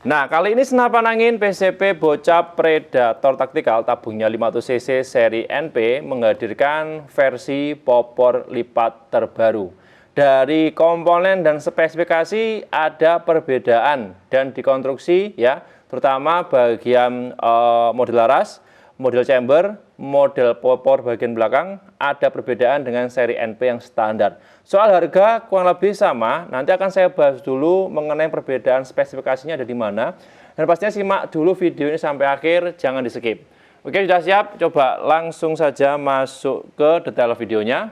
Nah, kali ini senapan angin PCP Bocap Predator Tactical tabungnya 500 cc seri NP menghadirkan versi popor lipat terbaru. Dari komponen dan spesifikasi ada perbedaan dan dikonstruksi ya, terutama bagian model laras, model chamber, model popor bagian belakang ada perbedaan dengan seri NP yang standar. Soal harga kurang lebih sama, nanti akan saya bahas dulu mengenai perbedaan spesifikasinya ada di mana. Dan pastinya simak dulu video ini sampai akhir, jangan di skip. Oke, sudah siap? Coba langsung saja masuk ke detail videonya.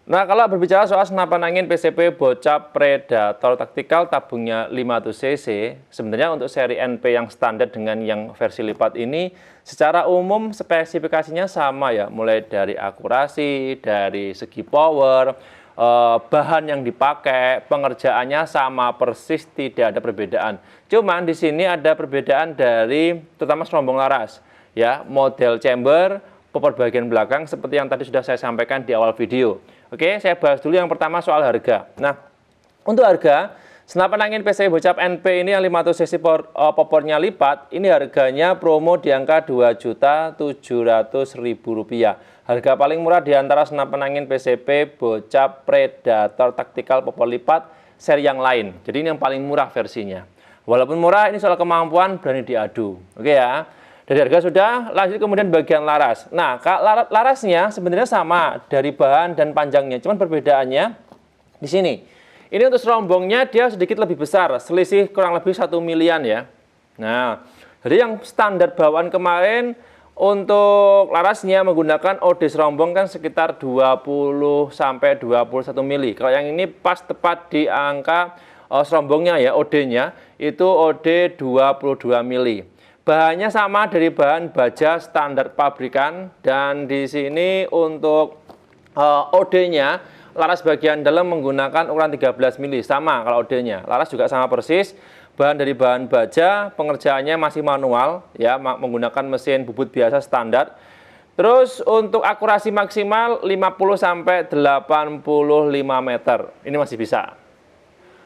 Nah, kalau berbicara soal senapan angin PCP Bocap Predator Tactical tabungnya 500 cc, sebenarnya untuk seri NP yang standar dengan yang versi lipat ini secara umum spesifikasinya sama ya, mulai dari akurasi, dari segi power, bahan yang dipakai, pengerjaannya sama persis, tidak ada perbedaan. Cuman di sini ada perbedaan dari terutama serombong laras, ya, model chamber, popor bagian belakang seperti yang tadi sudah saya sampaikan di awal video. Oke, saya bahas dulu yang pertama soal harga. Nah, untuk harga, senapan angin PCP Bocap NP ini yang 500 cc popornya lipat, ini harganya promo di angka Rp2.700.000. Harga paling murah di antara senapan angin PCP Bocap Predator Tactical popor lipat seri yang lain. Jadi ini yang paling murah versinya. Walaupun murah, ini soal kemampuan berani diadu. Oke ya. Dari harga sudah, lanjut kemudian bagian laras. Nah, larasnya sebenarnya sama dari bahan dan panjangnya, cuman perbedaannya di sini. Ini untuk serombongnya dia sedikit lebih besar, selisih kurang lebih 1 milian ya. Nah, jadi yang standar bawaan kemarin untuk larasnya menggunakan OD serombong kan sekitar 20 sampai 21 mili. Kalau yang ini pas tepat di angka serombongnya ya, OD-nya itu OD 22 mili. Bahannya sama dari bahan baja standar pabrikan, dan di sini untuk OD-nya laras bagian dalam menggunakan ukuran 13 mili, sama kalau OD-nya. Laras juga sama persis, bahan dari bahan baja, pengerjaannya masih manual ya, menggunakan mesin bubut biasa standar. Terus untuk akurasi maksimal 50 sampai 85 meter. Ini masih bisa.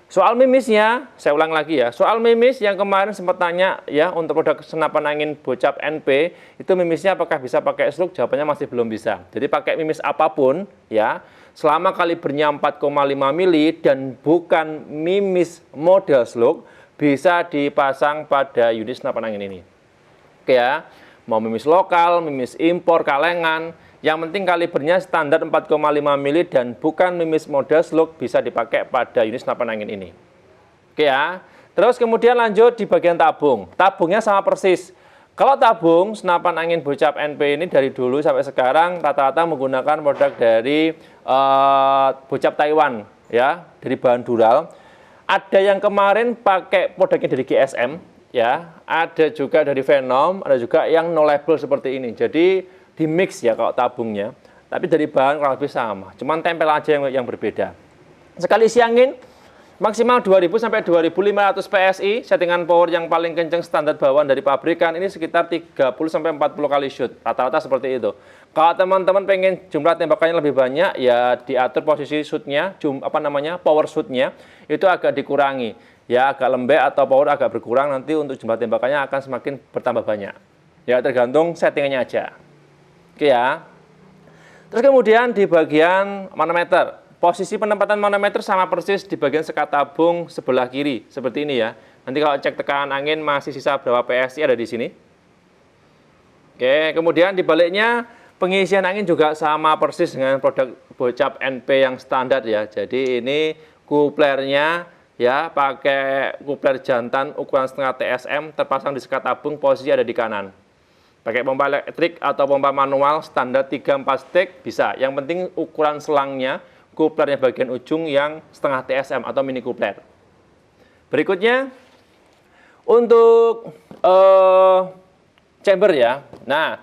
Soal mimisnya, saya ulang lagi ya, soal mimis yang kemarin sempat tanya ya, untuk produk senapan angin Bocap NP, itu mimisnya apakah bisa pakai slug? Jawabannya masih belum bisa. Jadi pakai mimis apapun ya, selama kalibernya 4,5 mili dan bukan mimis model slug, bisa dipasang pada unit senapan angin ini. Oke ya, mau mimis lokal, mimis impor, kalengan, yang penting kalibernya standar 4,5 mili dan bukan mimis model slug, bisa dipakai pada unit senapan angin ini. Oke ya. Terus kemudian lanjut di bagian tabung. Tabungnya sama persis. Kalau tabung senapan angin Bocap NP ini dari dulu sampai sekarang rata-rata menggunakan produk dari Bocap Taiwan ya, dari bahan dural. Ada yang kemarin pakai produknya dari GSM ya, ada juga dari Venom, ada juga yang no label seperti ini. Jadi di mix ya kalau tabungnya, tapi dari bahan kurang lebih sama, cuman tempel aja yang berbeda. Sekali isi angin maksimal 2000 sampai 2500 PSI, settingan power yang paling kenceng standar bawaan dari pabrikan ini sekitar 30 sampai 40 kali shoot, rata-rata seperti itu. Kalau teman-teman pengen jumlah tembakannya lebih banyak, ya diatur posisi shootnya, power shootnya itu agak dikurangi, ya agak lembek atau power agak berkurang, nanti untuk jumlah tembakannya akan semakin bertambah banyak. Ya tergantung settingannya aja. Oke ya. Terus kemudian di bagian manometer, posisi penempatan manometer sama persis di bagian sekat tabung sebelah kiri seperti ini ya. Nanti kalau cek tekanan angin masih sisa berapa PSI ada di sini. Oke, kemudian di baliknya pengisian angin juga sama persis dengan produk Bocap NP yang standar ya. Jadi ini kuplernya ya pakai kupler jantan ukuran setengah TSM terpasang di sekat tabung, posisi ada di kanan. Pakai pompa elektrik atau pompa manual standar 3-4 stek bisa. Yang penting ukuran selangnya, kuplernya bagian ujung yang setengah TSM atau mini kupler. Berikutnya untuk chamber ya. Nah,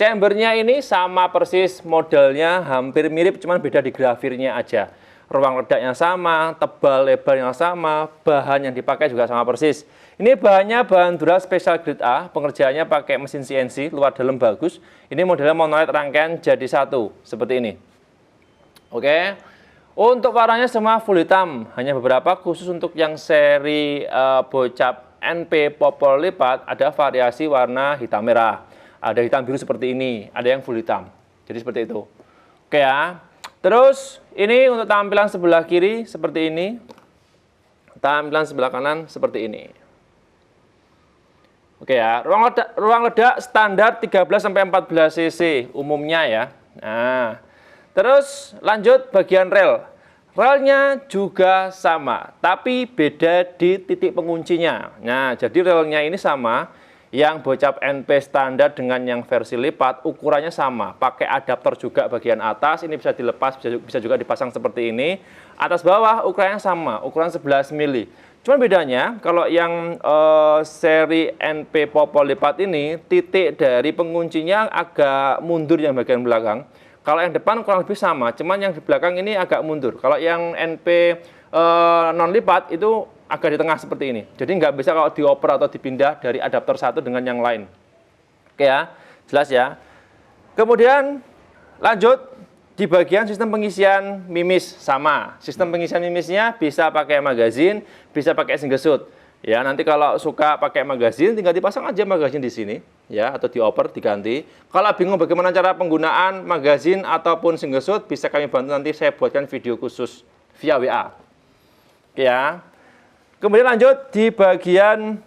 chambernya ini sama persis modelnya, hampir mirip, cuman beda di grafirnya aja. Ruang ledaknya sama, tebal lebarnya sama, bahan yang dipakai juga sama persis. Ini bahannya bahan dural special grade A, pengerjaannya pakai mesin CNC, luar dalam bagus. Ini modelnya monolith rangkaian jadi satu, seperti ini. Oke, untuk warnanya semua full hitam, hanya beberapa khusus untuk yang seri Bocap NP popor lipat ada variasi warna hitam merah. Ada hitam biru seperti ini, ada yang full hitam. Jadi seperti itu. Oke ya. Terus ini untuk tampilan sebelah kiri seperti ini. Tampilan sebelah kanan seperti ini. Oke ya, ruang ledak standar 13-14 cc umumnya ya. Nah, terus lanjut bagian rel. Relnya juga sama, tapi beda di titik penguncinya. Nah, jadi relnya ini sama. Yang bocap NP standar dengan yang versi lipat ukurannya sama, pakai adaptor juga bagian atas, ini bisa dilepas, bisa juga dipasang seperti ini. Atas bawah ukurannya sama, ukuran 11 mili. Cuman bedanya kalau yang seri NP popor lipat ini titik dari penguncinya agak mundur yang bagian belakang. Kalau yang depan kurang lebih sama, cuman yang di belakang ini agak mundur. Kalau yang NP non lipat itu agak di tengah seperti ini. Jadi nggak bisa kalau dioper atau dipindah dari adaptor satu dengan yang lain. Oke ya, jelas ya. Kemudian lanjut di bagian sistem pengisian mimis sama. Sistem pengisian mimisnya bisa pakai magazin, bisa pakai singgesut. Ya, nanti kalau suka pakai magazin tinggal dipasang aja magazin di sini ya, atau dioper diganti. Kalau bingung bagaimana cara penggunaan magazin ataupun singgesut, bisa kami bantu, nanti saya buatkan video khusus via WA. Ya. Kemudian lanjut di bagian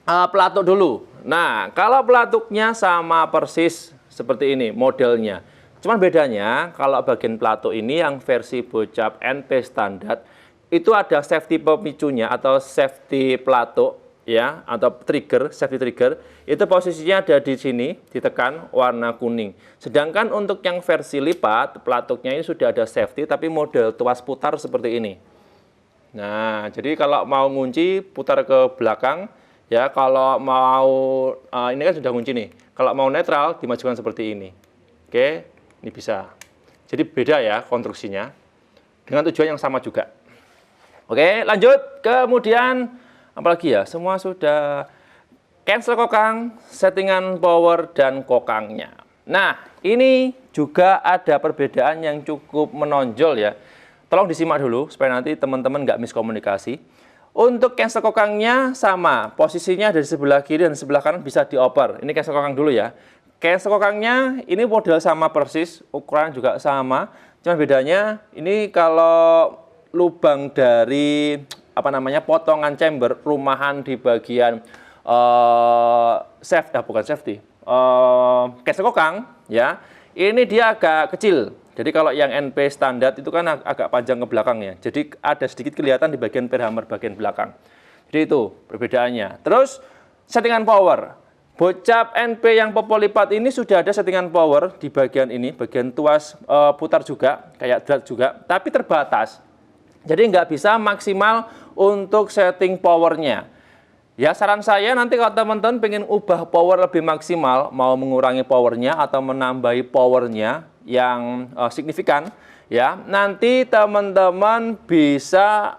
pelatuk dulu. Nah, kalau pelatuknya sama persis seperti ini modelnya. Cuman bedanya kalau bagian pelatuk ini yang versi bocap NP standar itu ada safety pemicunya atau safety pelatuk ya, atau trigger, safety trigger. Itu posisinya ada di sini, ditekan warna kuning. Sedangkan untuk yang versi lipat, pelatuknya ini sudah ada safety tapi model tuas putar seperti ini. Nah, jadi kalau mau ngunci putar ke belakang ya, kalau mau ini kan sudah ngunci nih. Kalau mau netral dimajukan seperti ini. Oke, ini bisa. Jadi beda ya konstruksinya dengan tujuan yang sama juga. Oke, lanjut. Kemudian apalagi ya? Semua sudah cancel kokang, settingan power dan kokangnya. Nah, ini juga ada perbedaan yang cukup menonjol ya. Tolong disimak dulu supaya nanti teman-teman nggak miskomunikasi. Untuk cancel kokangnya sama, posisinya dari sebelah kiri dan sebelah kanan bisa dioper. Ini cancel kokang dulu ya. Cancel kokangnya ini model sama persis, ukuran juga sama. Cuma bedanya ini kalau lubang dari potongan chamber rumahan di bagian cancel kokang ya. Ini dia agak kecil. Jadi kalau yang NP standar itu kan agak panjang ke belakangnya. Jadi ada sedikit kelihatan di bagian perhammer bagian belakang. Jadi itu perbedaannya. Terus settingan power. Bocap NP yang popor lipat ini sudah ada settingan power di bagian ini, bagian tuas putar juga, kayak drat juga, tapi terbatas. Jadi nggak bisa maksimal untuk setting powernya. Ya, saran saya nanti kalau teman-teman pengen ubah power lebih maksimal, mau mengurangi powernya atau menambahi powernya yang signifikan, ya nanti teman-teman bisa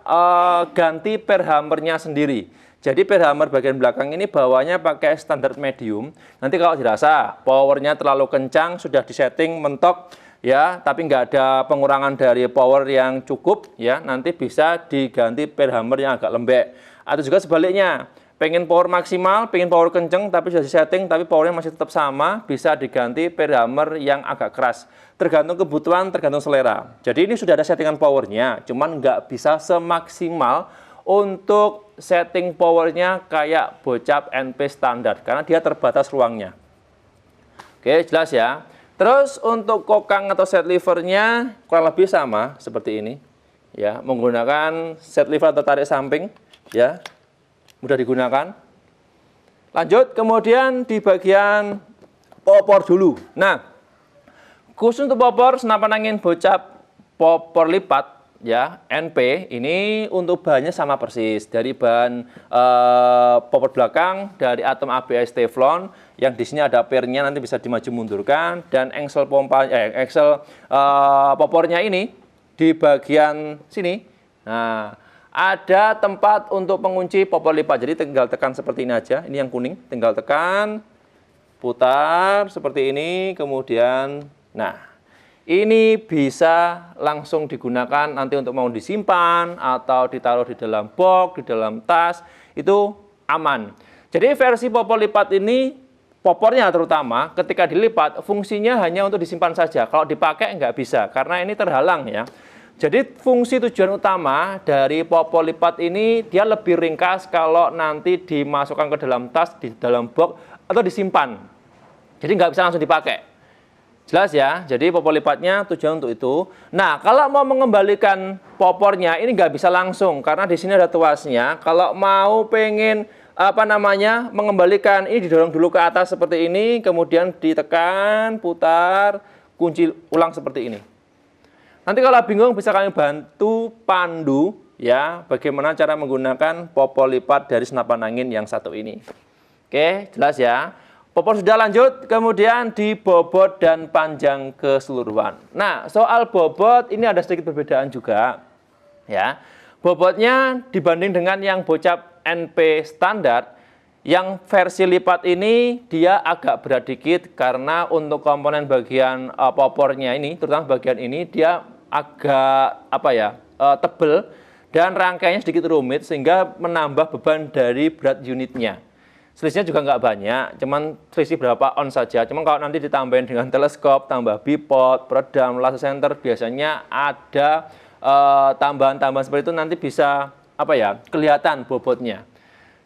ganti perhammernya sendiri. Jadi perhammer bagian belakang ini bawahnya pakai standar medium. Nanti kalau dirasa powernya terlalu kencang, sudah disetting mentok, ya, tapi nggak ada pengurangan dari power yang cukup, ya, nanti bisa diganti perhammer yang agak lembek. Atau juga sebaliknya, pengen power maksimal, pengen power kenceng, tapi sudah disetting, tapi powernya masih tetap sama, bisa diganti perhammer yang agak keras. Tergantung kebutuhan, tergantung selera. Jadi ini sudah ada settingan powernya, cuman nggak bisa semaksimal untuk setting powernya kayak bocap NP standar, karena dia terbatas ruangnya. Oke, jelas ya. Terus untuk kokang atau set levernya kurang lebih sama seperti ini, ya, menggunakan set lever atau tarik samping, ya, mudah digunakan. Lanjut, kemudian di bagian popor dulu. Nah, khusus untuk popor senapan angin bocap popor lipat, ya, NP ini untuk bahannya sama persis, dari bahan popor belakang dari atom ABS Teflon, yang di sini ada pernya, nanti bisa dimaju mundurkan, dan engsel popornya ini di bagian sini. Nah, ada tempat untuk pengunci popor lipat, jadi tinggal tekan seperti ini aja. Ini yang kuning, tinggal tekan, putar seperti ini, kemudian, nah, ini bisa langsung digunakan nanti untuk mau disimpan atau ditaruh di dalam box, di dalam tas, itu aman. Jadi versi popor lipat ini, popornya terutama ketika dilipat fungsinya hanya untuk disimpan saja. Kalau dipakai nggak bisa karena ini terhalang ya. Jadi fungsi tujuan utama dari popor lipat ini dia lebih ringkas kalau nanti dimasukkan ke dalam tas, di dalam box atau disimpan. Jadi nggak bisa langsung dipakai. Jelas ya, jadi popor lipatnya tujuan untuk itu. Nah, kalau mau mengembalikan popornya ini nggak bisa langsung karena di sini ada tuasnya. Kalau mau pengen mengembalikan ini didorong dulu ke atas seperti ini, kemudian ditekan, putar, kunci ulang seperti ini. Nanti kalau bingung bisa kami bantu pandu ya bagaimana cara menggunakan popor lipat dari senapan angin yang satu ini. Oke, jelas ya. Popor sudah lanjut, kemudian di bobot dan panjang keseluruhan. Nah, soal bobot ini ada sedikit perbedaan juga ya. Bobotnya dibanding dengan yang bocap NP standar, yang versi lipat ini dia agak berat dikit karena untuk komponen bagian popornya ini, terutama bagian ini dia agak tebel dan rangkaiannya sedikit rumit sehingga menambah beban dari berat unitnya. Selisihnya juga nggak banyak, cuman selisih berapa on saja. Cuman kalau nanti ditambahin dengan teleskop, tambah bipod, peredam, laser center, biasanya ada tambahan-tambahan seperti itu nanti bisa kelihatan bobotnya.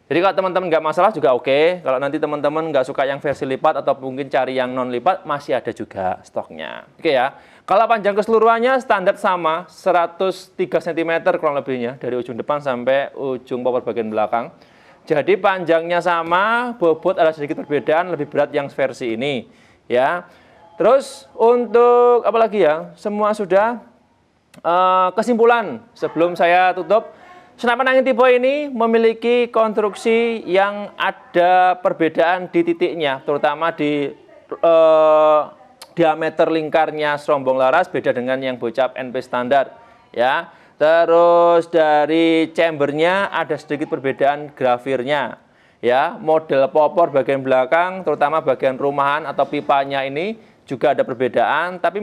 Jadi kalau teman-teman nggak masalah juga oke. Kalau nanti teman-teman nggak suka yang versi lipat atau mungkin cari yang non lipat, masih ada juga stoknya. Oke ya. Kalau panjang keseluruhannya standar sama, 103 cm kurang lebihnya dari ujung depan sampai ujung popor bagian belakang. Jadi panjangnya sama, bobot ada sedikit perbedaan, lebih berat yang versi ini. Ya. Terus untuk apa lagi ya? Semua sudah. Kesimpulan sebelum saya tutup. Senapan angin tipe ini memiliki konstruksi yang ada perbedaan di titiknya, terutama di diameter lingkarnya serombong laras beda dengan yang bocap NP standar, ya. Terus dari chambernya ada sedikit perbedaan grafirnya, ya. Model popor bagian belakang, terutama bagian rumahan atau pipanya ini juga ada perbedaan, tapi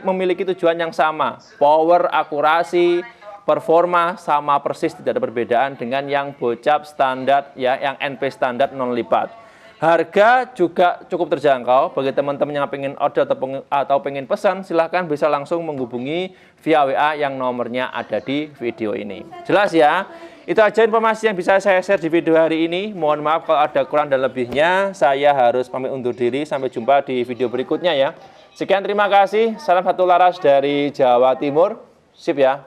memiliki tujuan yang sama, power, akurasi, performa sama persis, tidak ada perbedaan dengan yang bocap standar ya, yang NP standar non lipat. Harga juga cukup terjangkau bagi teman-teman yang pengen order atau pengen pesan, silahkan bisa langsung menghubungi via WA yang nomornya ada di video ini. Jelas ya? Itu aja informasi yang bisa saya share di video hari ini. Mohon maaf kalau ada kurang dan lebihnya. Saya harus pamit undur diri. Sampai jumpa di video berikutnya ya. Sekian, terima kasih. Salam satu laras dari Jawa Timur. Sip ya.